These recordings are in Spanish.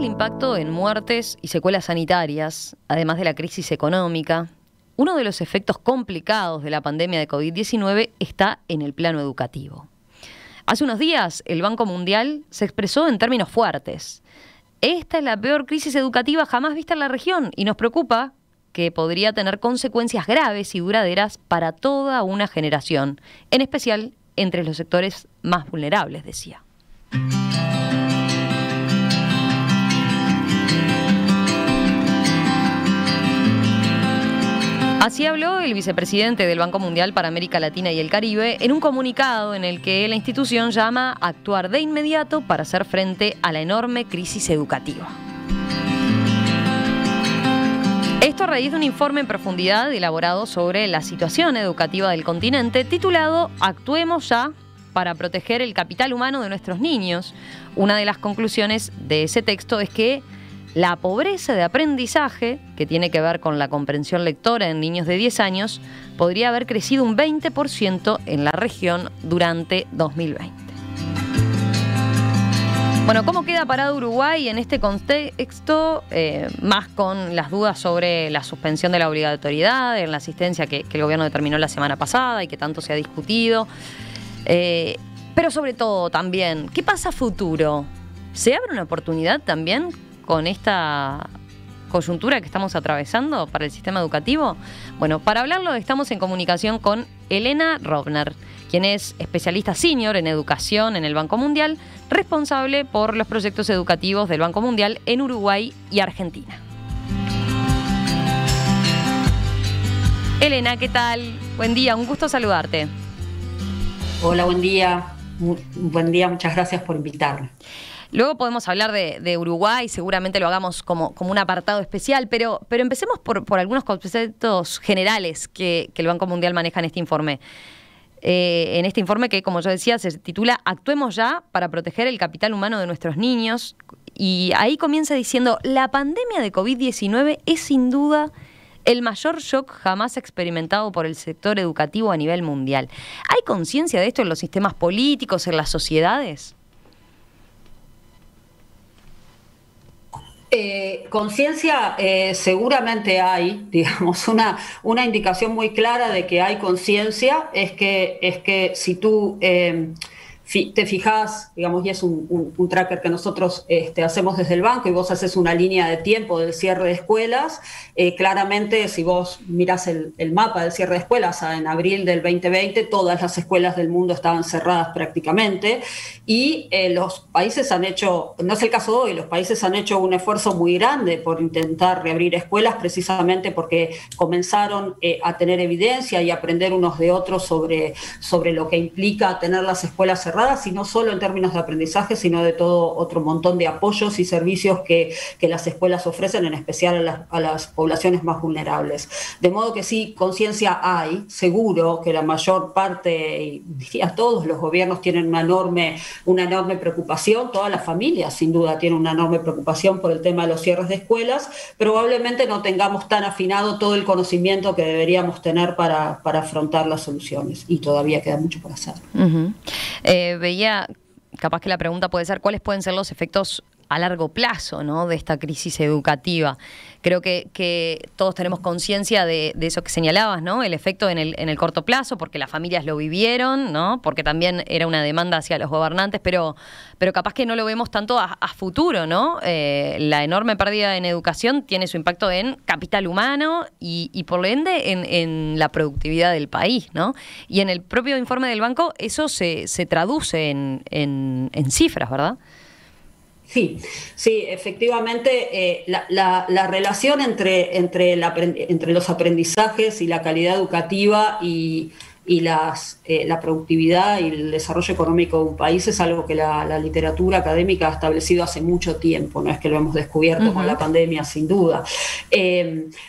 impacto en muertes y secuelas sanitarias, además de la crisis económica, uno de los efectos complicados de la pandemia de COVID-19 está en el plano educativo. Hace unos días, el Banco Mundial se expresó en términos fuertes. Esta es la peor crisis educativa jamás vista en la región y nos preocupa que podría tener consecuencias graves y duraderas para toda una generación, en especial entre los sectores más vulnerables, decía. Así habló el vicepresidente del Banco Mundial para América Latina y el Caribe en un comunicado en el que la institución llama a actuar de inmediato para hacer frente a la enorme crisis educativa. Esto a raíz de un informe en profundidad elaborado sobre la situación educativa del continente titulado "Actuemos ya para proteger el capital humano de nuestros niños". Una de las conclusiones de ese texto es que la pobreza de aprendizaje, que tiene que ver con la comprensión lectora en niños de 10 años, podría haber crecido un 20% en la región durante 2020. Bueno, ¿cómo queda parado Uruguay en este contexto? Más con las dudas sobre la suspensión de la obligatoriedad en la asistencia que el gobierno determinó la semana pasada y que tanto se ha discutido. Pero sobre todo también, ¿qué pasa a futuro? ¿Se abre una oportunidad también con esta coyuntura que estamos atravesando para el sistema educativo? Bueno, para hablarlo estamos en comunicación con Elena Rovner, quien es especialista senior en educación en el Banco Mundial, responsable por los proyectos educativos del Banco Mundial en Uruguay y Argentina. Elena, ¿qué tal? Buen día, un gusto saludarte. Hola, buen día. Buen día, muchas gracias por invitarme. Luego podemos hablar de Uruguay, seguramente lo hagamos como un apartado especial, pero empecemos por algunos conceptos generales que el Banco Mundial maneja en este informe. En este informe que, como yo decía, se titula "Actuemos ya para proteger el capital humano de nuestros niños", y ahí comienza diciendo: la pandemia de COVID-19 es sin duda el mayor shock jamás experimentado por el sector educativo a nivel mundial. ¿Hay conciencia de esto en los sistemas políticos, en las sociedades? Conciencia seguramente hay, digamos, una indicación muy clara de que hay conciencia es que si tú te fijas, digamos, y es un tracker que nosotros hacemos desde el banco, y vos haces una línea de tiempo del cierre de escuelas, claramente si vos mirás el mapa del cierre de escuelas, en abril del 2020 todas las escuelas del mundo estaban cerradas prácticamente, y los países han hecho, no es el caso de hoy, los países han hecho un esfuerzo muy grande por intentar reabrir escuelas, precisamente porque comenzaron a tener evidencia y aprender unos de otros sobre lo que implica tener las escuelas cerradas, y no solo en términos de aprendizaje, sino de todo otro montón de apoyos y servicios que las escuelas ofrecen, en especial a las poblaciones más vulnerables. De modo que sí, conciencia hay, seguro que la mayor parte, y diría todos los gobiernos, tienen una enorme preocupación, todas las familias sin duda tienen una enorme preocupación por el tema de los cierres de escuelas. Probablemente no tengamos tan afinado todo el conocimiento que deberíamos tener para afrontar las soluciones, y todavía queda mucho por hacer. Veía, capaz que la pregunta puede ser, ¿cuáles pueden ser los efectos a largo plazo, ¿no?, de esta crisis educativa? Creo que todos tenemos conciencia de eso que señalabas, ¿no? El efecto en el corto plazo, porque las familias lo vivieron, ¿no? Porque también era una demanda hacia los gobernantes, pero capaz que no lo vemos tanto a futuro, ¿no? La enorme pérdida en educación tiene su impacto en capital humano y por ende en la productividad del país, ¿no? Y en el propio informe del banco eso se traduce en cifras, ¿verdad? Sí, efectivamente, la relación entre los aprendizajes y la calidad educativa y la productividad y el desarrollo económico de un país es algo que la literatura académica ha establecido hace mucho tiempo, no es que lo hemos descubierto con la pandemia, sin duda.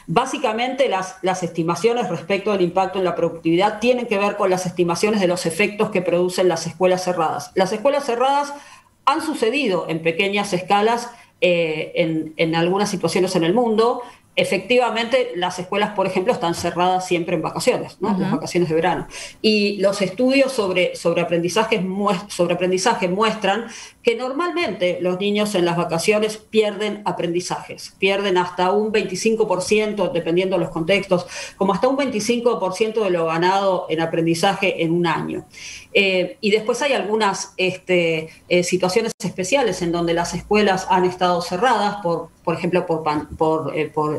Básicamente las estimaciones respecto al impacto en la productividad tienen que ver con las estimaciones de los efectos que producen las escuelas cerradas. Las escuelas cerradas han sucedido en pequeñas escalas en algunas situaciones en el mundo. efectivamente, las escuelas, por ejemplo, están cerradas siempre en vacaciones, ¿no? Las vacaciones de verano. Y los estudios sobre aprendizaje muestran que normalmente los niños en las vacaciones pierden aprendizajes, pierden hasta un 25%, dependiendo de los contextos, como hasta un 25% de lo ganado en aprendizaje en un año. Y después hay algunas situaciones especiales en donde las escuelas han estado cerradas, por ejemplo, por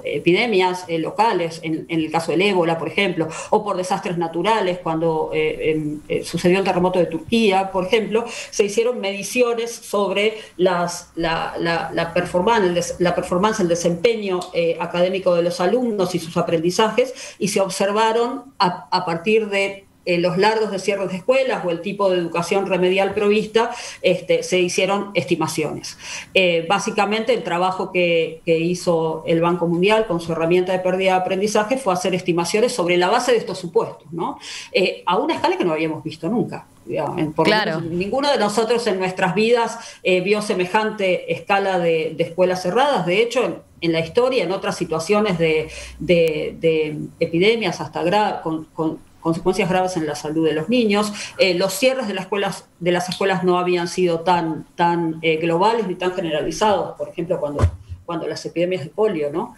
epidemias locales, en el caso del ébola, por ejemplo, o por desastres naturales, cuando sucedió el terremoto de Turquía, por ejemplo, se hicieron mediciones sobre la performance, el desempeño académico de los alumnos y sus aprendizajes, y se observaron a partir de los largos cierres de escuelas o el tipo de educación remedial provista, se hicieron estimaciones. Básicamente el trabajo que hizo el Banco Mundial con su herramienta de pérdida de aprendizaje fue hacer estimaciones sobre la base de estos supuestos, ¿no? A una escala que no habíamos visto nunca. Claro. Ninguno de nosotros en nuestras vidas vio semejante escala de escuelas cerradas. De hecho, en la historia, en otras situaciones de epidemias hasta con consecuencias graves en la salud de los niños, los cierres de las escuelas no habían sido tan globales ni tan generalizados, por ejemplo, cuando las epidemias de polio, ¿no?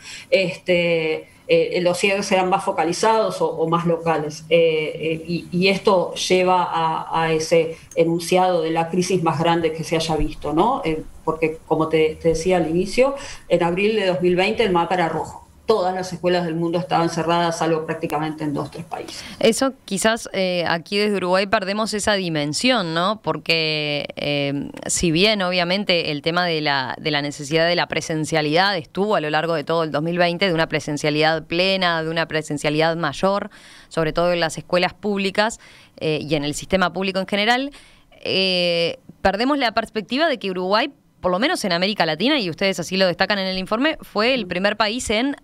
Los cierres eran más focalizados o más locales, y esto lleva a ese enunciado de la crisis más grande que se haya visto, ¿no? Porque, como te decía al inicio, en abril de 2020 el mapa era rojo. Todas las escuelas del mundo estaban cerradas, salvo prácticamente en 2 o 3 países. Eso quizás aquí desde Uruguay perdemos esa dimensión, ¿no? Porque si bien obviamente el tema de la necesidad de la presencialidad estuvo a lo largo de todo el 2020, de una presencialidad plena, de una presencialidad mayor, sobre todo en las escuelas públicas y en el sistema público en general, perdemos la perspectiva de que Uruguay, por lo menos en América Latina, y ustedes así lo destacan en el informe, fue el primer país en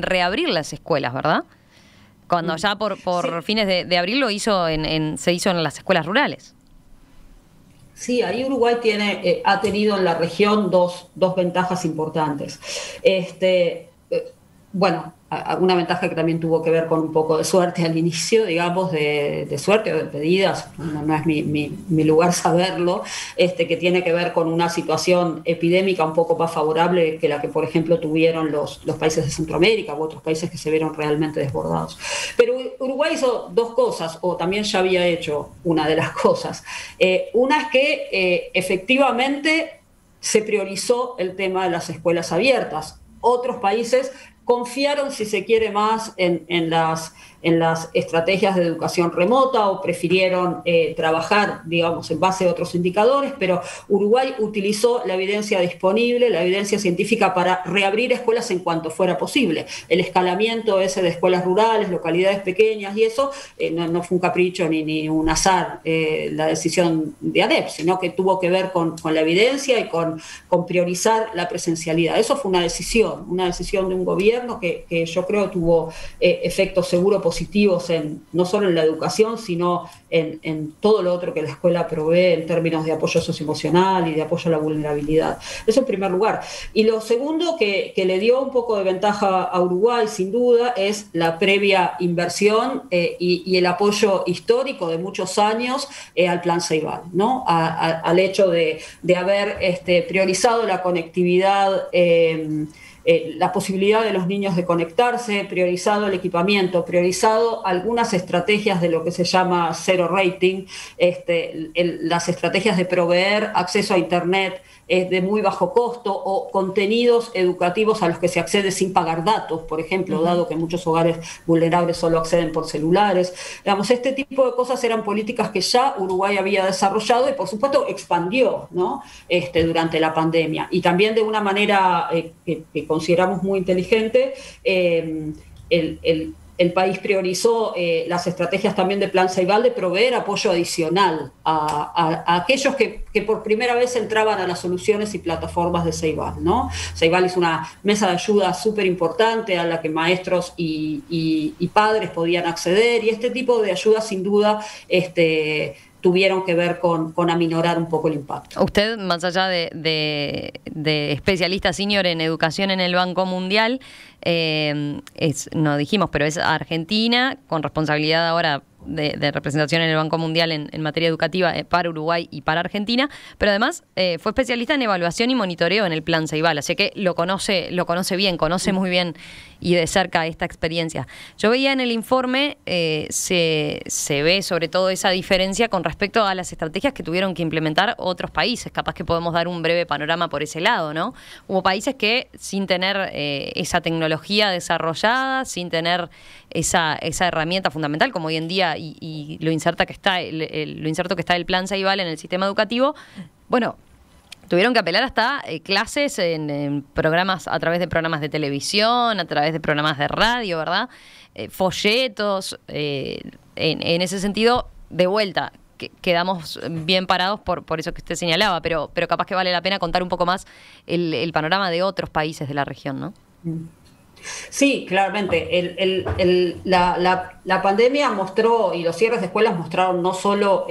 reabrir las escuelas, ¿verdad? Cuando ya por fines de abril se hizo en las escuelas rurales. Sí, ahí Uruguay ha tenido en la región dos ventajas importantes. Bueno, una ventaja que también tuvo que ver con un poco de suerte al inicio, digamos, de suerte o de pedidas, no es mi lugar saberlo, que tiene que ver con una situación epidémica un poco más favorable que la que, por ejemplo, tuvieron los países de Centroamérica u otros países que se vieron realmente desbordados. Pero Uruguay hizo 2 cosas, o también ya había hecho una de las cosas. Una es que efectivamente se priorizó el tema de las escuelas abiertas. Otros países confiaron, si se quiere, más en las estrategias de educación remota, o prefirieron trabajar, digamos, en base a otros indicadores, pero Uruguay utilizó la evidencia disponible, la evidencia científica, para reabrir escuelas en cuanto fuera posible. El escalamiento ese de escuelas rurales, localidades pequeñas y eso, no fue un capricho ni un azar la decisión de ANEP, sino que tuvo que ver con la evidencia y con priorizar la presencialidad. Eso fue una decisión de un gobierno que yo creo tuvo efectos seguro positivos no solo en la educación, sino en todo lo otro que la escuela provee en términos de apoyo socioemocional y de apoyo a la vulnerabilidad. Eso en primer lugar. Y lo segundo que le dio un poco de ventaja a Uruguay, sin duda, es la previa inversión y el apoyo histórico de muchos años al Plan Ceibal, ¿no? Al hecho de haber priorizado la conectividad, la posibilidad de los niños de conectarse, priorizado el equipamiento, priorizado algunas estrategias de lo que se llama zero rating, las estrategias de proveer acceso a Internet de muy bajo costo, o contenidos educativos a los que se accede sin pagar datos, por ejemplo, dado que muchos hogares vulnerables solo acceden por celulares. Digamos, este tipo de cosas eran políticas que ya Uruguay había desarrollado y, por supuesto, expandió, ¿no? Durante la pandemia. Y también de una manera que consideramos muy inteligente, el país priorizó las estrategias también de Plan Ceibal de proveer apoyo adicional a aquellos que por primera vez entraban a las soluciones y plataformas de Ceibal, ¿no? Ceibal es una mesa de ayuda súper importante a la que maestros y padres podían acceder, y este tipo de ayuda sin duda tuvieron que ver con aminorar un poco el impacto. Usted, más allá de especialista senior en educación en el Banco Mundial, no dijimos, pero es argentina, con responsabilidad ahora de representación en el Banco Mundial en materia educativa para Uruguay y para Argentina, pero además fue especialista en evaluación y monitoreo en el Plan Ceibal, así que lo conoce bien, conoce muy bien y de cerca esta experiencia. Yo veía en el informe, se ve sobre todo esa diferencia con respecto a las estrategias que tuvieron que implementar otros países. Capaz que podemos dar un breve panorama por ese lado, ¿no? Hubo países que sin tener esa tecnología desarrollada, sin tener esa herramienta fundamental, como hoy en día, y lo inserto que está el Plan Ceibal en el sistema educativo, bueno, tuvieron que apelar hasta clases en programas, a través de programas de televisión, a través de programas de radio, ¿verdad? Folletos, en ese sentido, de vuelta, quedamos bien parados por eso que usted señalaba, pero capaz que vale la pena contar un poco más el panorama de otros países de la región, ¿no? Sí, claramente. La pandemia mostró, y los cierres de escuelas mostraron no solo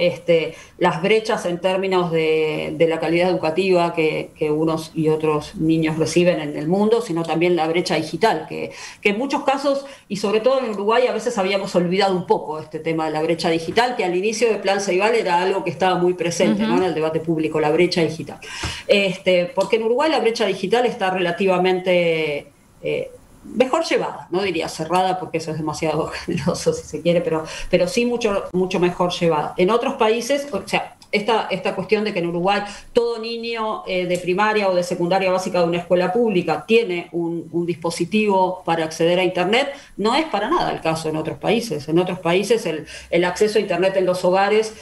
las brechas en términos de la calidad educativa que unos y otros niños reciben en el mundo, sino también la brecha digital, que en muchos casos, y sobre todo en Uruguay, a veces habíamos olvidado un poco este tema de la brecha digital, que al inicio del Plan Ceibal era algo que estaba muy presente, ¿no?, en el debate público, la brecha digital. Porque en Uruguay la brecha digital está relativamente mejor llevada, no diría cerrada porque eso es demasiado generoso si se quiere, pero sí mucho mejor llevada. En otros países, o sea, esta cuestión de que en Uruguay todo niño de primaria o de secundaria básica de una escuela pública tiene un dispositivo para acceder a Internet, no es para nada el caso en otros países. En otros países el acceso a Internet en los hogares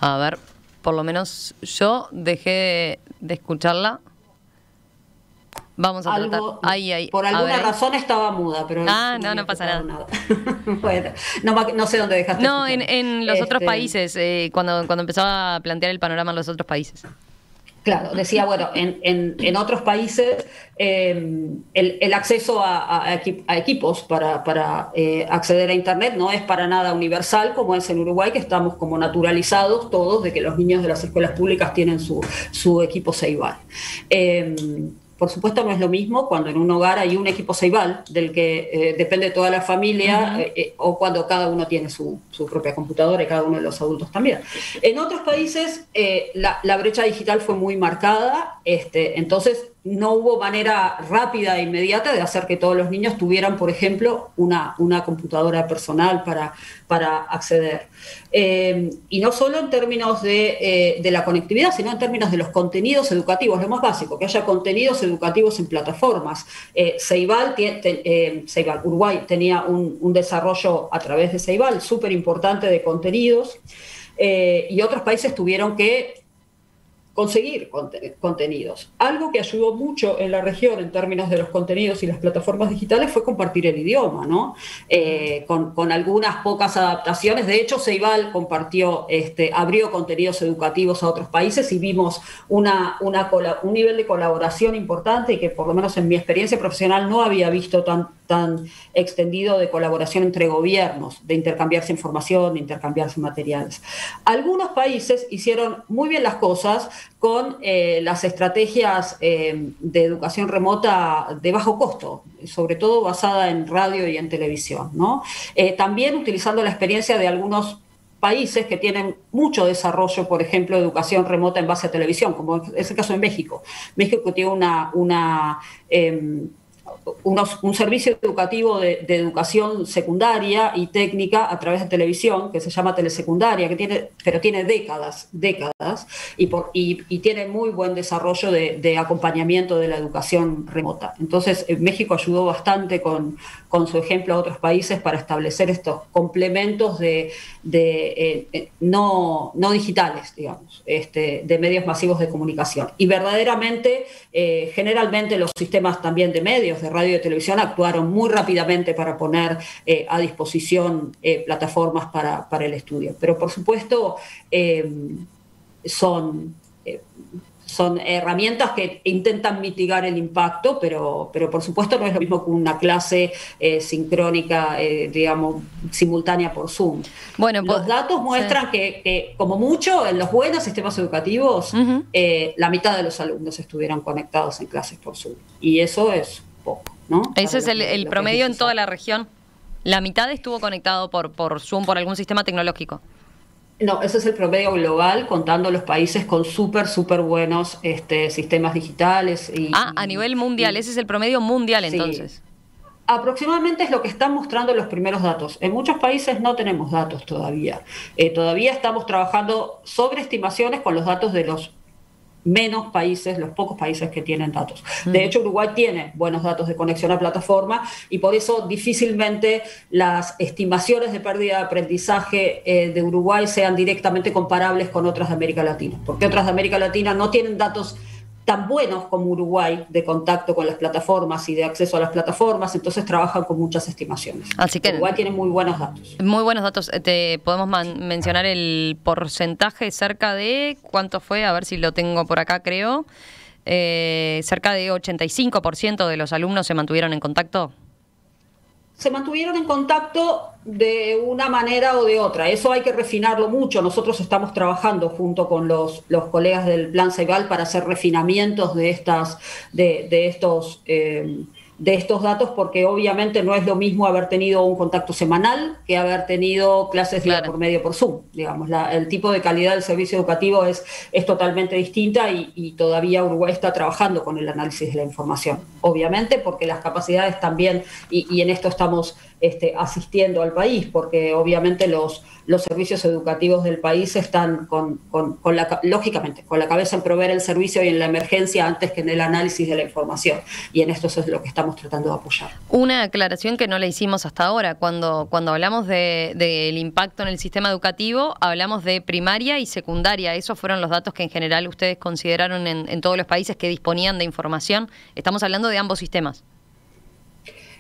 A ver, por lo menos yo dejé de escucharla. Vamos a tratar. Por alguna razón estaba muda, pero no pasa nada. Bueno, no sé dónde dejaste. No, en los otros países, cuando empezaba a plantear el panorama en los otros países. Claro, decía, bueno, en otros países el acceso a equipos para acceder a Internet no es para nada universal, como es en Uruguay, que estamos como naturalizados todos de que los niños de las escuelas públicas tienen su equipo Ceibal. Por supuesto no es lo mismo cuando en un hogar hay un equipo Ceibal del que depende toda la familia, o cuando cada uno tiene su propia computadora y cada uno de los adultos también. En otros países la brecha digital fue muy marcada, entonces no hubo manera rápida e inmediata de hacer que todos los niños tuvieran, por ejemplo, una computadora personal para acceder. Y no solo en términos de la conectividad, sino en términos de los contenidos educativos, lo más básico, que haya contenidos educativos en plataformas. Ceibal, Uruguay tenía un desarrollo a través de Ceibal súper importante de contenidos, y otros países tuvieron que conseguir contenidos. Algo que ayudó mucho en la región en términos de los contenidos y las plataformas digitales fue compartir el idioma, ¿no? Con algunas pocas adaptaciones. De hecho, Ceibal abrió contenidos educativos a otros países y vimos un nivel de colaboración importante y que por lo menos en mi experiencia profesional no había visto tan extendido de colaboración entre gobiernos, de intercambiarse información, de intercambiarse materiales. Algunos países hicieron muy bien las cosas con las estrategias de educación remota de bajo costo, sobre todo basada en radio y en televisión, ¿no? También utilizando la experiencia de algunos países que tienen mucho desarrollo, por ejemplo, de educación remota en base a televisión, como es el caso de México. México tiene un servicio educativo de educación secundaria y técnica a través de televisión que se llama Telesecundaria, pero tiene décadas y tiene muy buen desarrollo de acompañamiento de la educación remota. Entonces México ayudó bastante con su ejemplo a otros países para establecer estos complementos no digitales, digamos, de medios masivos de comunicación. Y verdaderamente, generalmente los sistemas también de medios, de radio y de televisión, actuaron muy rápidamente para poner a disposición plataformas para el estudio. Pero por supuesto son son herramientas que intentan mitigar el impacto, pero por supuesto no es lo mismo que una clase sincrónica, digamos, simultánea por Zoom. Bueno, los datos muestran que, como mucho, en los buenos sistemas educativos, la mitad de los alumnos estuvieran conectados en clases por Zoom. Y eso es poco, ¿no? Ese es el promedio en toda la región. La mitad estuvo conectado por Zoom, por algún sistema tecnológico. No, ese es el promedio global, contando los países con súper buenos sistemas digitales. A nivel mundial, ese es el promedio mundial entonces. Sí. Aproximadamente es lo que están mostrando los primeros datos. En muchos países no tenemos datos todavía. Todavía estamos trabajando sobre estimaciones con los datos de los menos países, los pocos países que tienen datos. De hecho, Uruguay tiene buenos datos de conexión a plataforma y por eso difícilmente las estimaciones de pérdida de aprendizaje de Uruguay sean directamente comparables con otras de América Latina, porque otras de América Latina no tienen datos tan buenos como Uruguay de contacto con las plataformas y de acceso a las plataformas, entonces trabajan con muchas estimaciones. Así que Uruguay tiene muy buenos datos. Muy buenos datos. Te podemos mencionar el porcentaje cerca de, ¿cuánto fue? A ver si lo tengo por acá, creo. Cerca de 85% de los alumnos se mantuvieron en contacto. Se mantuvieron en contacto de una manera o de otra. Eso hay que refinarlo mucho. Nosotros estamos trabajando junto con los colegas del Plan Ceibal para hacer refinamientos de estos datos, porque obviamente no es lo mismo haber tenido un contacto semanal que haber tenido clases día por medio por Zoom. Digamos, el tipo de calidad del servicio educativo es totalmente distinta y todavía Uruguay está trabajando con el análisis de la información. Obviamente porque las capacidades también, y en esto estamos asistiendo al país, porque obviamente los servicios educativos del país están lógicamente con la cabeza en proveer el servicio y en la emergencia antes que en el análisis de la información. Y en esto es lo que estamos tratando de apoyar. Una aclaración que no la hicimos hasta ahora. Cuando hablamos del impacto en el sistema educativo, hablamos de primaria y secundaria. Esos fueron los datos que en general ustedes consideraron en todos los países que disponían de información. Estamos hablando de ambos sistemas.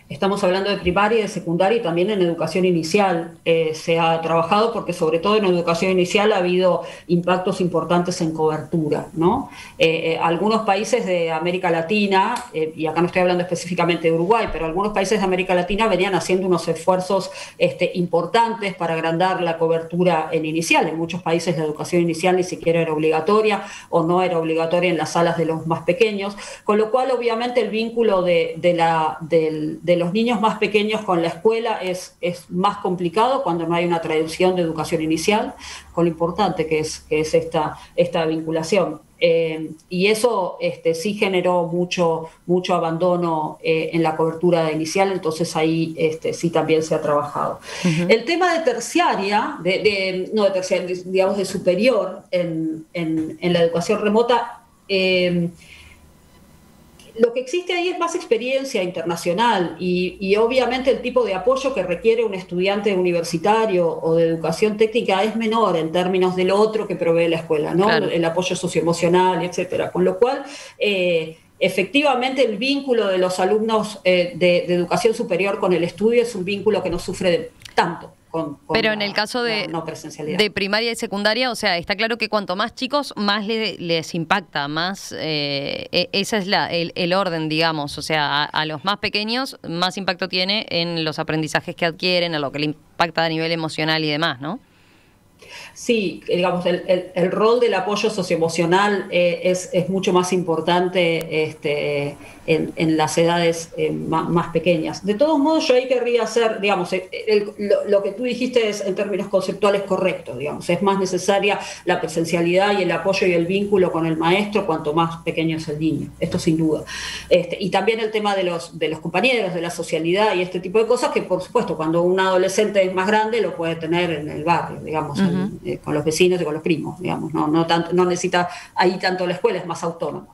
Estamos hablando de primaria y de secundaria y también en educación inicial. Se ha trabajado porque sobre todo en educación inicial ha habido impactos importantes en cobertura, ¿no? Algunos países de América Latina, y acá no estoy hablando específicamente de Uruguay, pero algunos países de América Latina venían haciendo unos esfuerzos importantes para agrandar la cobertura en inicial. En muchos países la educación inicial ni siquiera era obligatoria o no era obligatoria en las salas de los más pequeños, con lo cual obviamente el vínculo de los niños más pequeños con la escuela es más complicado cuando no hay una tradición de educación inicial, con lo importante que es esta vinculación. Y eso sí generó mucho abandono en la cobertura inicial, entonces ahí sí también se ha trabajado. El tema de terciaria, digamos de superior en la educación remota, lo que existe ahí es más experiencia internacional y obviamente el tipo de apoyo que requiere un estudiante universitario o de educación técnica es menor en términos del otro que provee la escuela, ¿no? Claro. El apoyo socioemocional, etcétera. Con lo cual, efectivamente, el vínculo de los alumnos de educación superior con el estudio es un vínculo que no sufre tanto. Pero en el caso de primaria y secundaria, o sea, está claro que cuanto más chicos, más les impacta, más ese es el orden, digamos. O sea, a los más pequeños, más impacto tiene en los aprendizajes que adquieren, a lo que le impacta a nivel emocional y demás, ¿no? Sí, digamos, el rol del apoyo socioemocional es mucho más importante en las edades más pequeñas. De todos modos, yo ahí querría hacer, digamos, lo que tú dijiste es en términos conceptuales correcto, digamos, es más necesaria la presencialidad y el apoyo y el vínculo con el maestro cuanto más pequeño es el niño, esto sin duda. Y también el tema de los compañeros, de la socialidad y este tipo de cosas que, por supuesto, cuando un adolescente es más grande lo puede tener en el barrio, digamos, con los vecinos y con los primos, digamos, no necesita ahí tanto la escuela, es más autónoma.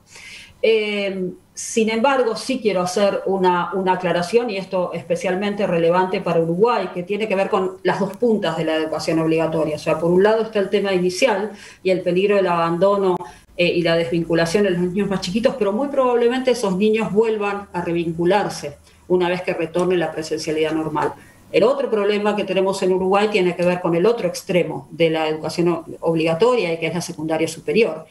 Sin embargo, sí quiero hacer una aclaración, y esto especialmente relevante para Uruguay, que tiene que ver con las dos puntas de la educación obligatoria. O sea, por un lado está el tema inicial y el peligro del abandono y la desvinculación de los niños más chiquitos, pero muy probablemente esos niños vuelvan a revincularse una vez que retorne la presencialidad normal. El otro problema que tenemos en Uruguay tiene que ver con el otro extremo de la educación obligatoria y que es la secundaria superior.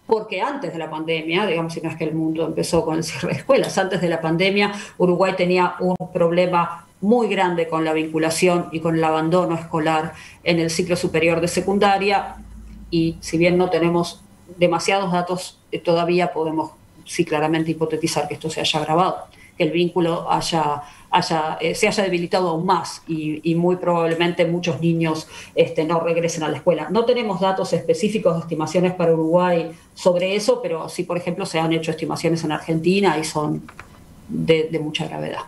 porque antes de la pandemia, digamos, si no es que el mundo empezó con el cierre de escuelas, antes de la pandemia Uruguay tenía un problema muy grande con la vinculación y con el abandono escolar en el ciclo superior de secundaria, y si bien no tenemos demasiados datos, todavía podemos, sí, claramente hipotetizar que esto se haya agravado, que el vínculo se haya debilitado aún más, y muy probablemente muchos niños no regresen a la escuela. No tenemos datos específicos de estimaciones para Uruguay sobre eso, pero sí, por ejemplo, se han hecho estimaciones en Argentina y son de mucha gravedad.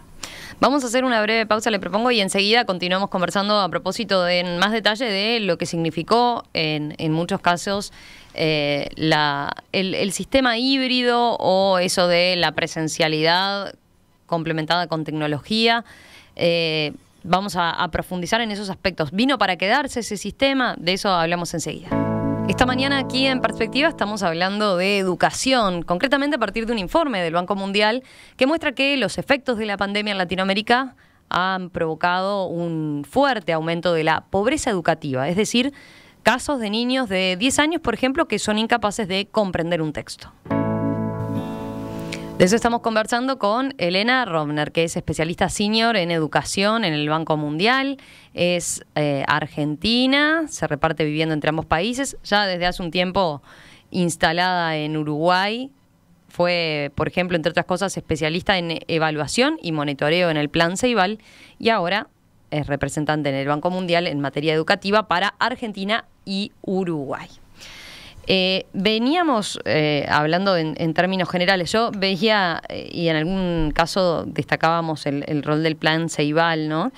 Vamos a hacer una breve pausa, le propongo, y enseguida continuamos conversando a propósito en más detalle de lo que significó en muchos casos el sistema híbrido, o eso de la presencialidad complementada con tecnología. Vamos a profundizar en esos aspectos. ¿Vino para quedarse ese sistema? De eso hablamos enseguida. Esta mañana aquí en Perspectiva estamos hablando de educación, concretamente a partir de un informe del Banco Mundial que muestra que los efectos de la pandemia en Latinoamérica han provocado un fuerte aumento de la pobreza educativa, es decir, casos de niños de 10 años, por ejemplo, que son incapaces de comprender un texto. De eso estamos conversando con Elena Rovner, que es especialista senior en educación en el Banco Mundial. Es argentina, se reparte viviendo entre ambos países, ya desde hace un tiempo instalada en Uruguay. Fue, por ejemplo, entre otras cosas, especialista en evaluación y monitoreo en el Plan Ceibal, y ahora es representante en el Banco Mundial en materia educativa para Argentina y Uruguay. Veníamos hablando en términos generales. Yo veía, y en algún caso destacábamos el rol del Plan Ceibal, ¿no?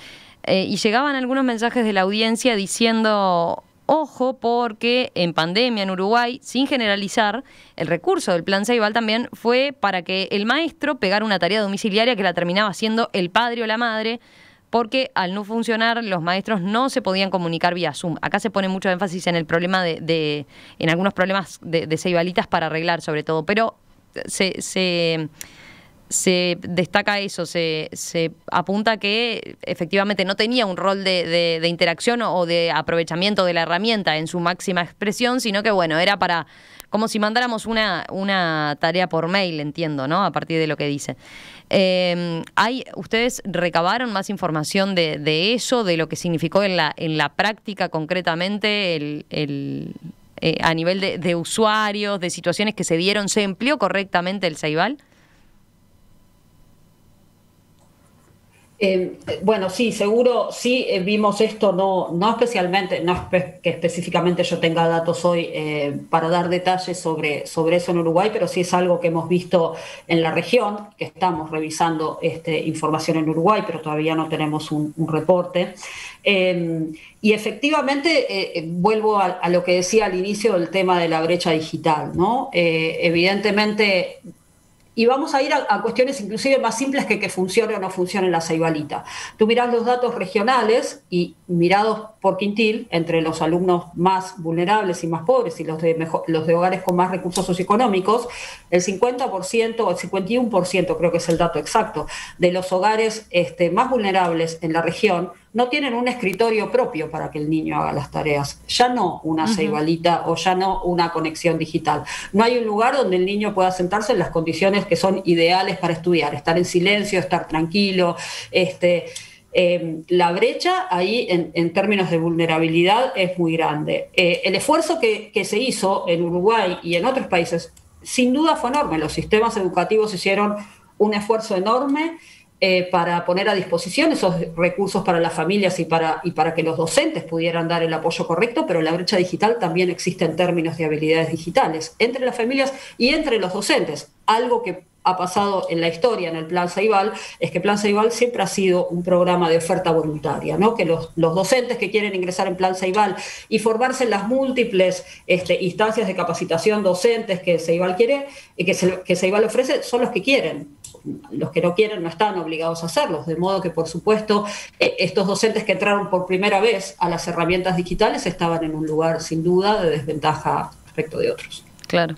Y llegaban algunos mensajes de la audiencia diciendo: ojo, porque en pandemia en Uruguay, sin generalizar, el recurso del Plan Ceibal también fue para que el maestro pegara una tarea domiciliaria que la terminaba haciendo el padre o la madre, porque al no funcionar los maestros no se podían comunicar vía Zoom. Acá se pone mucho énfasis en el problema en algunos problemas de ceibalitas para arreglar, sobre todo, pero se destaca eso, se apunta que efectivamente no tenía un rol de interacción o de aprovechamiento de la herramienta en su máxima expresión, sino que, bueno, era para, como si mandáramos una tarea por mail, entiendo, ¿no? A partir de lo que dice. ¿Ustedes recabaron más información de eso, de lo que significó en la práctica concretamente a nivel de usuarios, de situaciones que se dieron? ¿Se empleó correctamente el Ceibal? Bueno, sí, seguro, sí, vimos esto, no especialmente, no es que específicamente yo tenga datos hoy para dar detalles sobre eso en Uruguay, pero sí es algo que hemos visto en la región, que estamos revisando información en Uruguay, pero todavía no tenemos un reporte. Y efectivamente, vuelvo a lo que decía al inicio del tema de la brecha digital, ¿no? Evidentemente. Y vamos a ir a cuestiones inclusive más simples que funcione o no funcione la ceibalita. Tú mirás los datos regionales y mirados por quintil, entre los alumnos más vulnerables y más pobres y los de hogares con más recursos socioeconómicos, el 50% o el 51%, creo que es el dato exacto, de los hogares más vulnerables en la región no tienen un escritorio propio para que el niño haga las tareas. Ya no una ceibalita o ya no una conexión digital. No hay un lugar donde el niño pueda sentarse en las condiciones que son ideales para estudiar, estar en silencio, estar tranquilo. La brecha ahí en términos de vulnerabilidad es muy grande. El esfuerzo que se hizo en Uruguay y en otros países sin duda fue enorme. Los sistemas educativos hicieron un esfuerzo enorme para poner a disposición esos recursos para las familias y para que los docentes pudieran dar el apoyo correcto, pero la brecha digital también existe en términos de habilidades digitales entre las familias y entre los docentes. Algo que ha pasado en la historia en el Plan Ceibal es que el Plan Ceibal siempre ha sido un programa de oferta voluntaria, ¿no? Que los docentes que quieren ingresar en Plan Ceibal y formarse en las múltiples instancias de capacitación docentes que Ceibal quiere y que Ceibal ofrece son los que quieren. Los que no quieren no están obligados a hacerlos, de modo que, por supuesto, estos docentes que entraron por primera vez a las herramientas digitales estaban en un lugar, sin duda, de desventaja respecto de otros. Claro.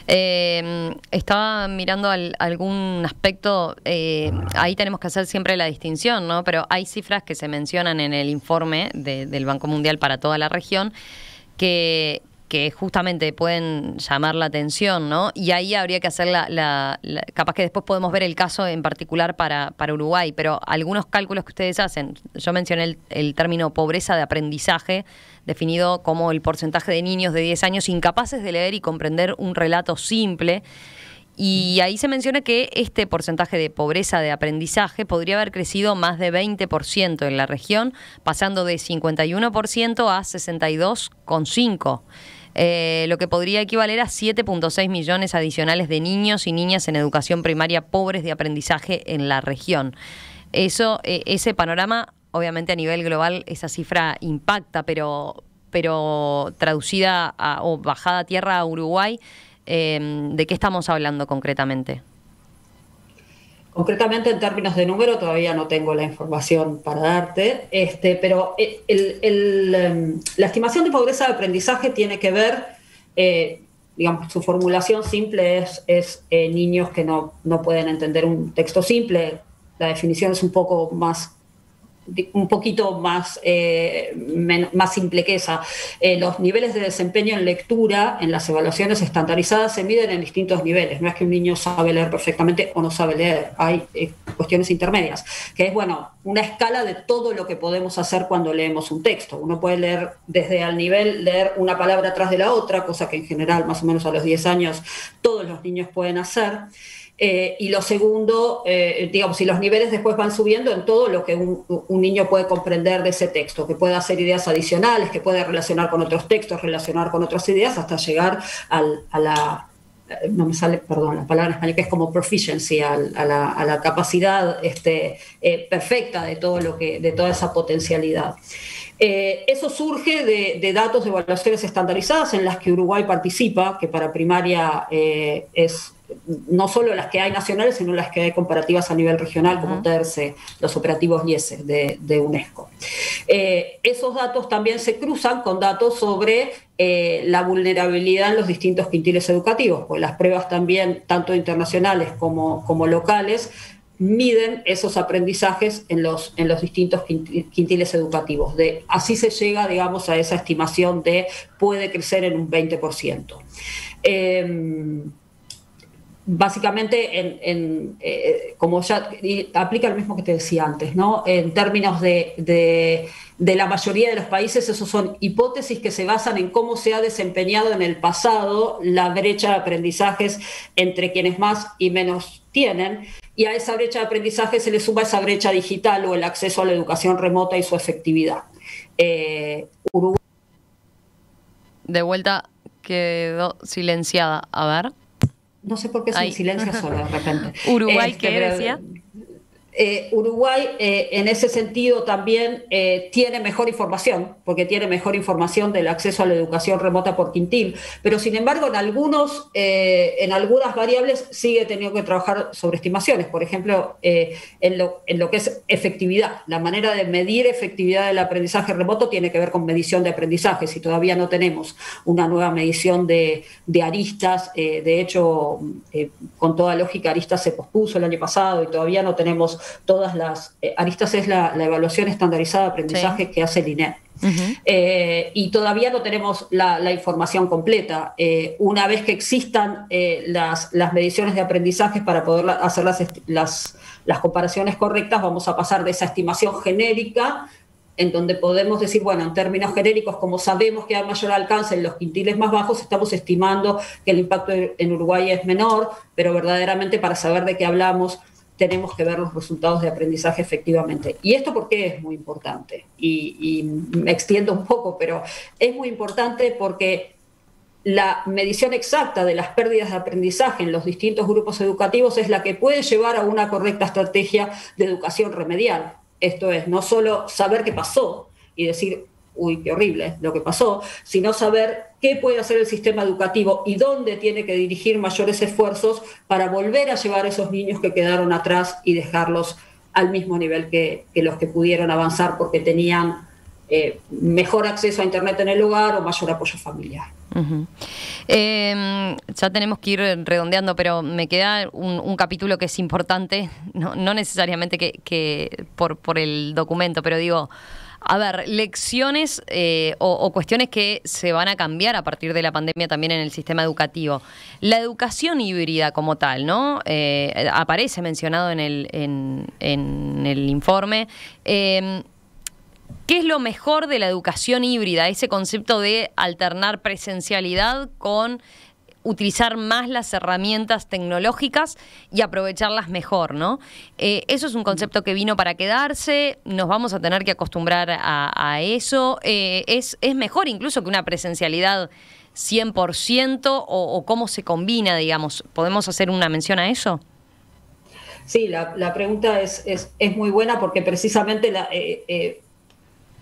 Estaba mirando algún aspecto, ahí tenemos que hacer siempre la distinción, ¿no? Pero hay cifras que se mencionan en el informe del Banco Mundial para toda la región que que justamente pueden llamar la atención, ¿no? Y ahí habría que hacer capaz que después podemos ver el caso en particular para Uruguay, pero algunos cálculos que ustedes hacen, yo mencioné el término pobreza de aprendizaje, definido como el porcentaje de niños de 10 años incapaces de leer y comprender un relato simple. Y ahí se menciona que este porcentaje de pobreza de aprendizaje podría haber crecido más de 20% en la región, pasando de 51% a 62,5%, lo que podría equivaler a 7,6 millones adicionales de niños y niñas en educación primaria pobres de aprendizaje en la región. Ese panorama, obviamente a nivel global, esa cifra impacta, pero traducida o bajada a tierra a Uruguay, ¿de qué estamos hablando concretamente? Concretamente, en términos de número, todavía no tengo la información para darte, pero la estimación de pobreza de aprendizaje tiene que ver, digamos, su formulación simple es niños que no pueden entender un texto simple. La definición es un poquito más simple que esa. Los niveles de desempeño en lectura en las evaluaciones estandarizadas se miden en distintos niveles. No es que un niño sabe leer perfectamente o no sabe leer. Hay cuestiones intermedias, que es, una escala de todo lo que podemos hacer cuando leemos un texto. Uno puede leer desde al nivel leer una palabra atrás de la otra, cosa que en general, más o menos a los 10 años, todos los niños pueden hacer. Y lo segundo, digamos, si los niveles después van subiendo en todo lo que un niño puede comprender de ese texto, que puede hacer ideas adicionales, que puede relacionar con otros textos, relacionar con otras ideas, hasta llegar a la, no me sale, perdón, la palabra en español, que es como proficiency, a la capacidad perfecta de toda esa potencialidad. Eso surge de datos de evaluaciones estandarizadas en las que Uruguay participa, que para primaria es no solo las que hay nacionales, sino las que hay comparativas a nivel regional, como TERCE, los operativos IESE de UNESCO. Esos datos también se cruzan con datos sobre la vulnerabilidad en los distintos quintiles educativos, pues las pruebas también, tanto internacionales como locales, miden esos aprendizajes en los distintos quintiles educativos. Así se llega, digamos, a esa estimación de puede crecer en un 20%. Básicamente, como ya aplica lo mismo que te decía antes, ¿no? En términos de la mayoría de los países, esos son hipótesis que se basan en cómo se ha desempeñado en el pasado la brecha de aprendizajes entre quienes más y menos tienen, y a esa brecha de aprendizaje se le suma esa brecha digital o el acceso a la educación remota y su efectividad. Uruguay... De vuelta quedó silenciada. A ver. No sé por qué se silencia sola de repente. ¿Uruguay qué decía? Uruguay en ese sentido también tiene mejor información, porque tiene mejor información del acceso a la educación remota por quintil, pero sin embargo en algunas variables sigue teniendo que trabajar sobre estimaciones. Por ejemplo, en lo que es efectividad, la manera de medir efectividad del aprendizaje remoto tiene que ver con medición de aprendizaje. Si todavía no tenemos una nueva medición de aristas, de hecho con toda lógica aristas se pospuso el año pasado y todavía no tenemos todas las... aristas es la evaluación estandarizada de aprendizaje que hace el INEP. Y todavía no tenemos la información completa. Una vez que existan las mediciones de aprendizaje para poder hacer las comparaciones correctas, vamos a pasar de esa estimación genérica, en donde podemos decir, bueno, en términos genéricos, como sabemos que hay mayor alcance en los quintiles más bajos, estamos estimando que el impacto en Uruguay es menor, pero verdaderamente para saber de qué hablamos tenemos que ver los resultados de aprendizaje efectivamente. ¿Y esto por qué es muy importante? Y me extiendo un poco, pero es muy importante porque la medición exacta de las pérdidas de aprendizaje en los distintos grupos educativos es la que puede llevar a una correcta estrategia de educación remedial. Esto es, no solo saber qué pasó y decir, uy, qué horrible lo que pasó, sino saber qué puede hacer el sistema educativo y dónde tiene que dirigir mayores esfuerzos para volver a llevar a esos niños que quedaron atrás y dejarlos al mismo nivel que los que pudieron avanzar porque tenían mejor acceso a Internet en el hogar o mayor apoyo familiar. Ya tenemos que ir redondeando, pero me queda un capítulo que es importante, no necesariamente que por el documento, pero digo, A ver, lecciones o cuestiones que se van a cambiar a partir de la pandemia también en el sistema educativo. La educación híbrida como tal, ¿no? Aparece mencionado en el informe. ¿Qué es lo mejor de la educación híbrida? Ese concepto de alternar presencialidad con utilizar más las herramientas tecnológicas y aprovecharlas mejor, ¿no? Eso es un concepto que vino para quedarse, nos vamos a tener que acostumbrar a eso. ¿Es mejor incluso que una presencialidad 100% o cómo se combina, digamos? ¿Podemos hacer una mención a eso? Sí, la pregunta es muy buena porque precisamente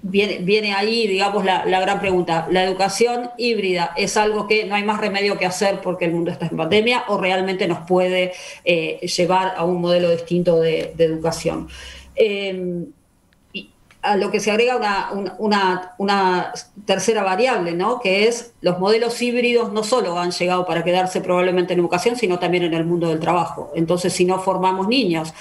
viene ahí, digamos, la gran pregunta. ¿La educación híbrida es algo que no hay más remedio que hacer porque el mundo está en pandemia o realmente nos puede llevar a un modelo distinto de educación? Y a lo que se agrega una tercera variable, ¿no? Que es los modelos híbridos no solo han llegado para quedarse probablemente en educación, sino también en el mundo del trabajo. Entonces, si no formamos niños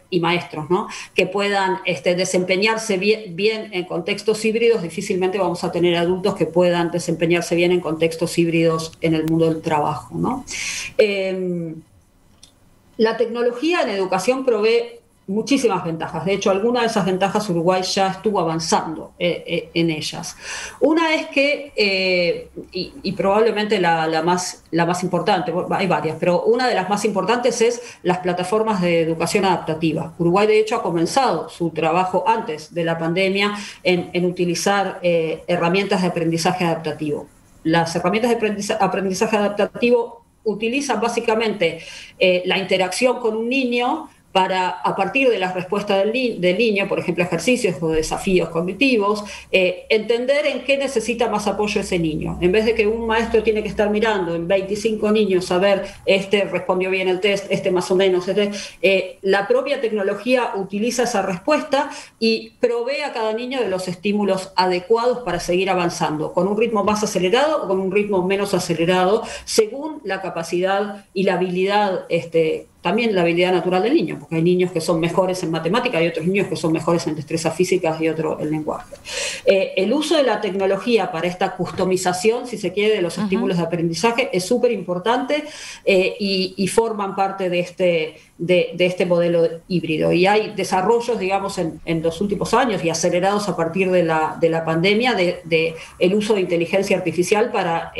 y maestros, ¿no? Que puedan desempeñarse bien en contextos híbridos, difícilmente vamos a tener adultos que puedan desempeñarse bien en contextos híbridos en el mundo del trabajo, ¿no? La tecnología en educación provee muchísimas ventajas. De hecho, algunas de esas ventajas Uruguay ya estuvo avanzando en ellas. Una es que, y probablemente la más importante, hay varias, pero una de las más importantes es las plataformas de educación adaptativa. Uruguay, de hecho, ha comenzado su trabajo antes de la pandemia en utilizar herramientas de aprendizaje adaptativo. Las herramientas de aprendizaje adaptativo utilizan básicamente la interacción con un niño para, a partir de las respuestas del niño, por ejemplo, ejercicios o desafíos cognitivos, entender en qué necesita más apoyo ese niño. En vez de que un maestro tiene que estar mirando en 25 niños a ver, este respondió bien el test, este más o menos, la propia tecnología utiliza esa respuesta y provee a cada niño de los estímulos adecuados para seguir avanzando, con un ritmo más acelerado o con un ritmo menos acelerado, según la capacidad y la habilidad también la habilidad natural del niño, porque hay niños que son mejores en matemática y otros niños que son mejores en destrezas físicas y otro en lenguaje. El uso de la tecnología para esta customización, si se quiere, de los estímulos de aprendizaje es súper importante y forman parte de este modelo híbrido. Y hay desarrollos, digamos, en los últimos años y acelerados a partir de la pandemia de el uso de inteligencia artificial para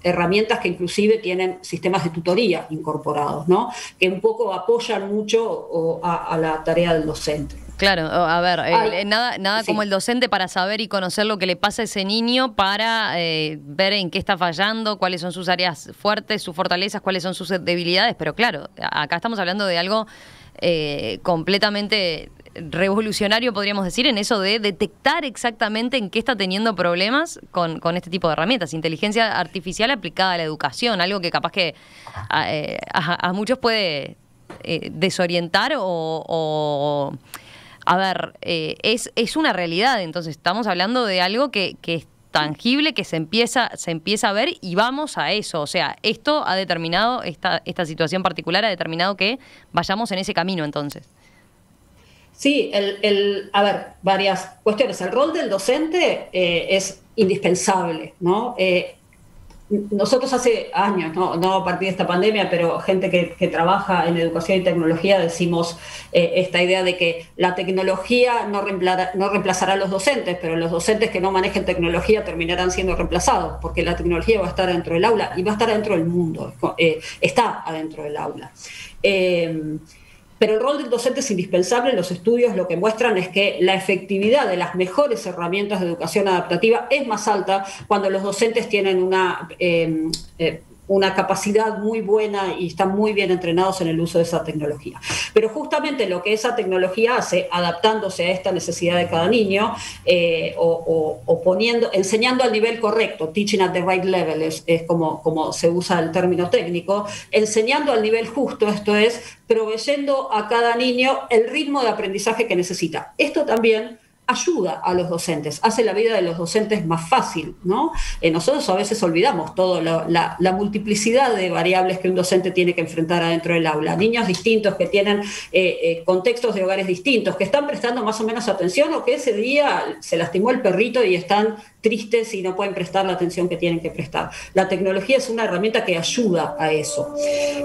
herramientas que inclusive tienen sistemas de tutoría incorporados, ¿no? Que un poco apoyan mucho a la tarea del docente. Claro, a ver, nada sí, como el docente para saber y conocer lo que le pasa a ese niño, para ver en qué está fallando, cuáles son sus áreas fuertes, sus fortalezas, cuáles son sus debilidades, pero claro, acá estamos hablando de algo completamente revolucionario, podríamos decir, en eso de detectar exactamente en qué está teniendo problemas con este tipo de herramientas. Inteligencia artificial aplicada a la educación, algo que capaz que a muchos puede desorientar o a ver, es una realidad. Entonces estamos hablando de algo que es tangible, que se empieza a ver y vamos a eso. O sea, esto ha determinado, esta situación particular ha determinado que vayamos en ese camino entonces. Sí, a ver, varias cuestiones. El rol del docente es indispensable, ¿no? Nosotros hace años, no a partir de esta pandemia, pero gente que trabaja en educación y tecnología, decimos esta idea de que la tecnología no reemplazará a los docentes, pero los docentes que no manejen tecnología terminarán siendo reemplazados, porque la tecnología va a estar dentro del aula y va a estar dentro del mundo, está adentro del aula. Pero el rol del docente es indispensable. Los estudios lo que muestran es que la efectividad de las mejores herramientas de educación adaptativa es más alta cuando los docentes tienen una capacidad muy buena y están muy bien entrenados en el uso de esa tecnología. Pero justamente lo que esa tecnología hace, adaptándose a esta necesidad de cada niño, enseñando al nivel correcto, teaching at the right level, es como se usa el término técnico, enseñando al nivel justo, esto es, proveyendo a cada niño el ritmo de aprendizaje que necesita. Esto también ayuda a los docentes, hace la vida de los docentes más fácil, ¿no? Nosotros a veces olvidamos toda la multiplicidad de variables que un docente tiene que enfrentar adentro del aula. Niños distintos que tienen contextos de hogares distintos, que están prestando más o menos atención o que ese día se lastimó el perrito y están tristes y no pueden prestar la atención que tienen que prestar. La tecnología es una herramienta que ayuda a eso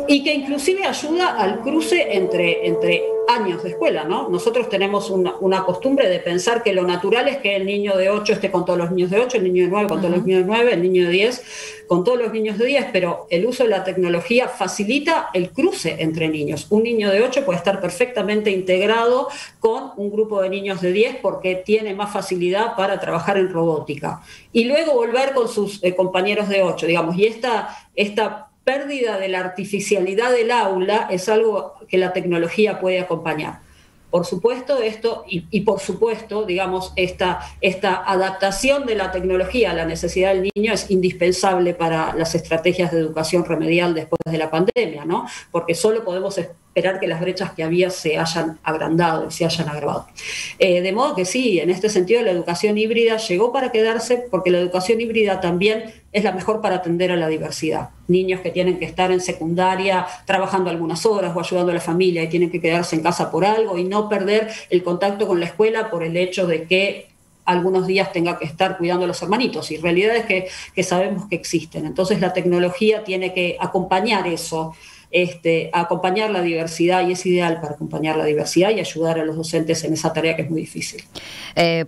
y que inclusive ayuda al cruce entre años de escuela, ¿no? Nosotros tenemos una costumbre de pensar que lo natural es que el niño de 8 esté con todos los niños de 8, el niño de 9 con todos los niños de 9, el niño de 10 con todos los niños de 10, pero el uso de la tecnología facilita el cruce entre niños. Un niño de 8 puede estar perfectamente integrado con un grupo de niños de 10 porque tiene más facilidad para trabajar en robótica. Y luego volver con sus compañeros de 8, digamos, y esta pérdida de la artificialidad del aula es algo que la tecnología puede acompañar. Por supuesto, esto, y por supuesto, digamos, esta adaptación de la tecnología a la necesidad del niño es indispensable para las estrategias de educación remedial después de la pandemia, ¿no? Porque solo podemos esperar que las brechas que había se hayan agrandado y se hayan agravado. De modo que sí, en este sentido la educación híbrida llegó para quedarse, porque la educación híbrida también es la mejor para atender a la diversidad. Niños que tienen que estar en secundaria trabajando algunas horas o ayudando a la familia y tienen que quedarse en casa por algo y no perder el contacto con la escuela por el hecho de que algunos días tenga que estar cuidando a los hermanitos, y realidades que sabemos que existen. Entonces la tecnología tiene que acompañar eso, acompañar la diversidad, y es ideal para acompañar la diversidad y ayudar a los docentes en esa tarea que es muy difícil.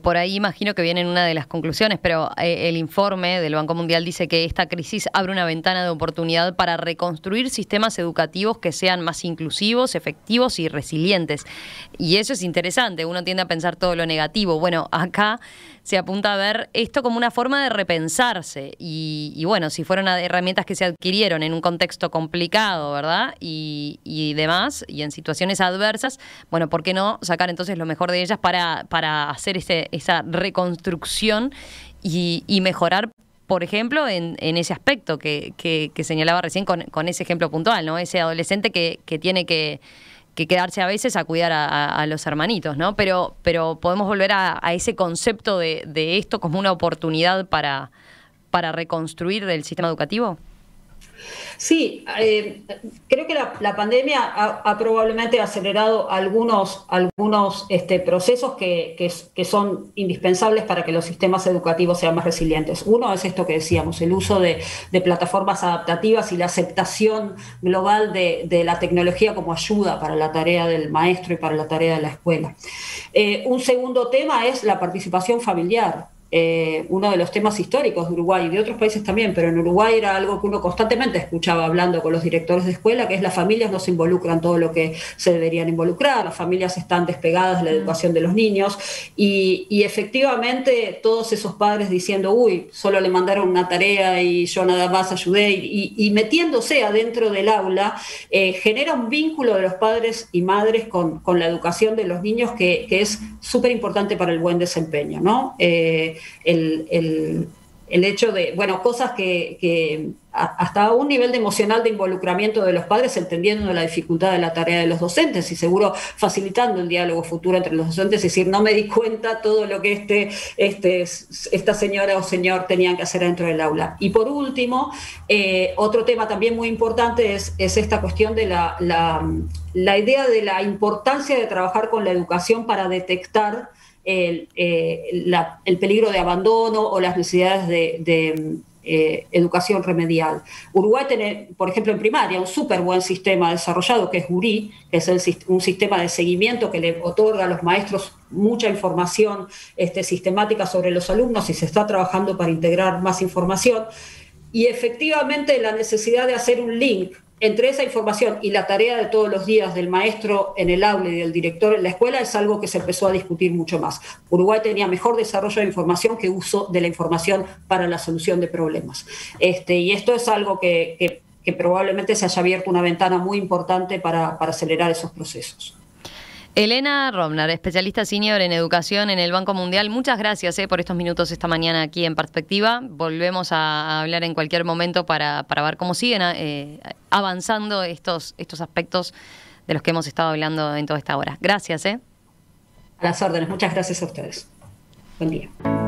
Por ahí imagino que viene en una de las conclusiones, pero el informe del Banco Mundial dice que esta crisis abre una ventana de oportunidad para reconstruir sistemas educativos que sean más inclusivos, efectivos y resilientes. Y eso es interesante, uno tiende a pensar todo lo negativo. Bueno, acá se apunta a ver esto como una forma de repensarse y bueno, si fueron herramientas que se adquirieron en un contexto complicado, ¿verdad? Y demás, y en situaciones adversas, bueno, ¿por qué no sacar entonces lo mejor de ellas para hacer esa reconstrucción y mejorar, por ejemplo, en ese aspecto que señalaba recién con ese ejemplo puntual, ¿no? Ese adolescente que tiene que quedarse a veces a cuidar a los hermanitos, ¿no? Pero podemos volver a ese concepto de esto como una oportunidad para reconstruir el sistema educativo. Sí, creo que la pandemia ha probablemente acelerado algunos procesos que son indispensables para que los sistemas educativos sean más resilientes. Uno es esto que decíamos, el uso de plataformas adaptativas y la aceptación global de la tecnología como ayuda para la tarea del maestro y para la tarea de la escuela. Un segundo tema es la participación familiar. Uno de los temas históricos de Uruguay y de otros países también, pero en Uruguay era algo que uno constantemente escuchaba hablando con los directores de escuela, que es las familias no se involucran todo lo que se deberían involucrar, las familias están despegadas de la educación de los niños y efectivamente todos esos padres diciendo, uy, solo le mandaron una tarea y yo nada más ayudé y metiéndose adentro del aula, genera un vínculo de los padres y madres con la educación de los niños que es súper importante para el buen desempeño, ¿no? El hecho de, bueno, cosas que hasta un nivel de emocional de involucramiento de los padres, entendiendo la dificultad de la tarea de los docentes y seguro facilitando el diálogo futuro entre los docentes, es decir, no me di cuenta todo lo que esta señora o señor tenían que hacer dentro del aula. Y por último, otro tema también muy importante es esta cuestión de la idea de la importancia de trabajar con la educación para detectar el peligro de abandono o las necesidades de educación remedial. Uruguay tiene, por ejemplo, en primaria, un súper buen sistema desarrollado que es URI, que es un sistema de seguimiento que le otorga a los maestros mucha información sistemática sobre los alumnos y se está trabajando para integrar más información. Y efectivamente la necesidad de hacer un link entre esa información y la tarea de todos los días del maestro en el aula y del director en la escuela es algo que se empezó a discutir mucho más. Uruguay tenía mejor desarrollo de información que uso de la información para la solución de problemas. Y esto es algo que probablemente se haya abierto una ventana muy importante para acelerar esos procesos. Elena Romnar, especialista senior en educación en el Banco Mundial. Muchas gracias por estos minutos esta mañana aquí en Perspectiva. Volvemos a hablar en cualquier momento para ver cómo siguen avanzando estos aspectos de los que hemos estado hablando en toda esta hora. Gracias. A las órdenes. Muchas gracias a ustedes. Buen día.